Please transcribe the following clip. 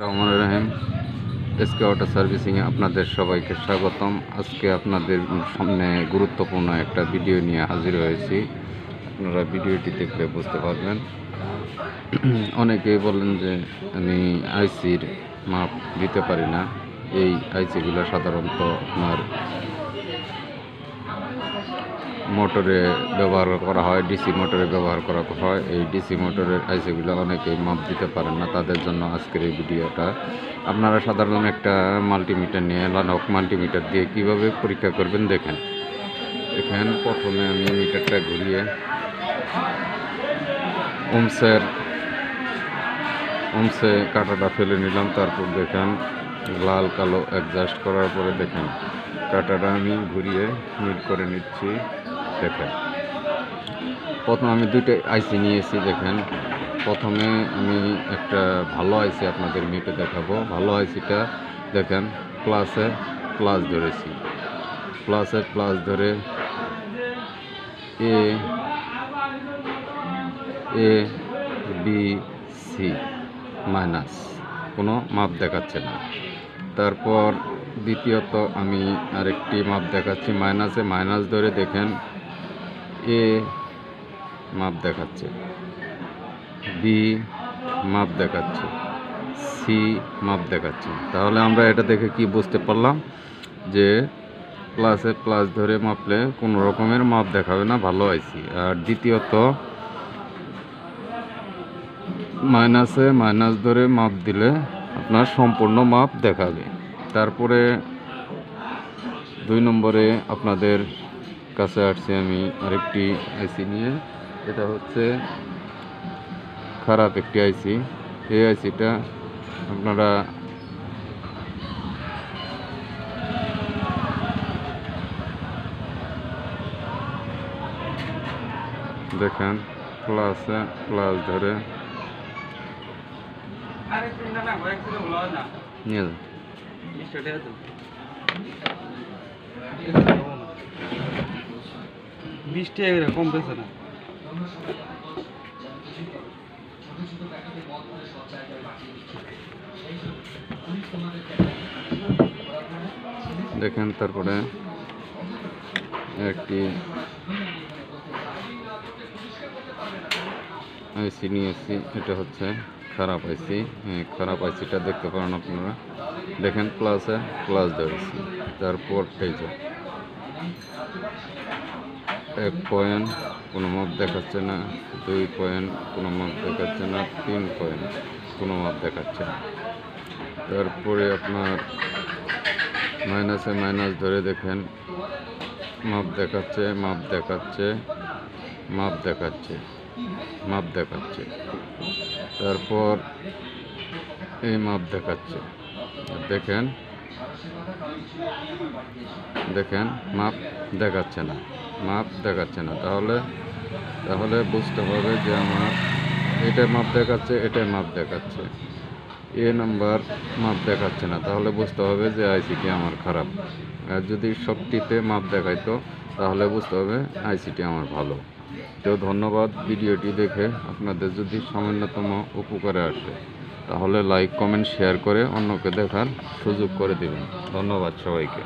রহমান রহিম SK auto সার্ভিসিংয়ে আপনাদের সবাইকে স্বাগতম। আজকে আপনাদের সামনে গুরুত্বপূর্ণ একটা ভিডিও নিয়ে হাজির হয়েছি। আপনারা ভিডিওটি দেখলে বুঝতে পারবেন। অনেকেই বলেন যে আমি আইসির মাপ দিতে পারি না। এই আইসিগুলো সাধারণত আপনার মোটরে ব্যবহার করা হয়, ডিসি মোটরে ব্যবহার করা হয়। এই ডিসি মোটরের আইসিগুলো অনেকেই মাপ দিতে পারেন না, তাদের জন্য আজকের এই ভিডিওটা। আপনারা সাধারণ একটা মাল্টিমিটার নিয়ে লানক মাল্টিমিটার দিয়ে কিভাবে পরীক্ষা করবেন দেখেন। প্রথমে আমি মিটারটা ঘুরিয়ে ওমসে কাঁটাটা ফেলে নিলাম। তারপর দেখেন লাল কালো অ্যাডজাস্ট করার পরে দেখেন কাঁটাটা আমি ঘুরিয়ে মিট করে নিচ্ছি। দেখেন প্রথম আমি দুইটা আইসি নিয়েছি। দেখেন প্রথমে আমি একটা ভালো আইসি আপনাদের মেপে দেখাবো। ভালো আইসিটা দেখেন প্লাসে প্লাস ধরেছি, প্লাসে প্লাস ধরে এ বি সি মাইনাস কোনো মাপ দেখাচ্ছে না। তারপর দ্বিতীয়ত আমি আরেকটি মাপ দেখাচ্ছি। মাইনাসে মাইনাস ধরে দেখেন এ মাপ দেখাচ্ছে, বি মাপ দেখাচ্ছে, সি মাপ দেখাচ্ছে। তাহলে আমরা এটা দেখে কি বুঝতে পারলাম যে প্লাসে প্লাস ধরে মাপলে কোনো রকমের মাপ দেখাবে না, ভালো আইসি। আর দ্বিতীয়ত মাইনাসে মাইনাস ধরে মাপ দিলে আপনার সম্পূর্ণ মাপ দেখাবে। তারপরে 2 নম্বরে আপনাদের কাছে আসছি আমি আরেকটি আইসি নিয়ে। এটা হচ্ছে খারাপ একটি আইসি। এই আইসিটা আপনারা দেখেন প্লাসে প্লাস ধরে নিয়ে যান। বৃষ্টি কম পেয়েছে না। দেখেন তারপরে একটি আইসি নিয়েছি। এটা হচ্ছে খারাপ আইসি। খারাপ আইসিটা দেখতে পারেন আপনারা। দেখেন প্লাসে প্লাস ধরেছি। তারপর এই যে 1 পয়েন্ট কোনো মাপ দেখাচ্ছে না, 2 পয়েন্ট কোনো মাপ দেখাচ্ছে না, 3 পয়েন্ট কোনো মাপ দেখাচ্ছে না। তারপরে আপনার মাইনাসে মাইনাস ধরে দেখেন মাপ দেখাচ্ছে, মাপ দেখাচ্ছে, মাপ দেখাচ্ছে, মাপ দেখাচ্ছে। তারপর এই মাপ দেখাচ্ছে। দেখেন দেখেন মাপ দেখাচ্ছে না, মাপ দেখাচ্ছে না। তাহলে বুঝতে হবে যে আমার এটাই মাপ দেখাচ্ছে, এটাই মাপ দেখাচ্ছে। এ নাম্বার মাপ দেখাচ্ছে না, তাহলে বুঝতে হবে যে আইসিটি আমার খারাপ। আর যদি সবটিতে মাপ দেখাইতো তাহলে বুঝতে হবে আইসিটি আমার ভালো। তো ধন্যবাদ। ভিডিওটি দেখে আপনাদের যদি সামান্যতম উপকারে আসে তাহলে লাইক কমেন্ট শেয়ার করে অন্যকে দেখার সুযোগ করে দেবেন। ধন্যবাদ সবাইকে।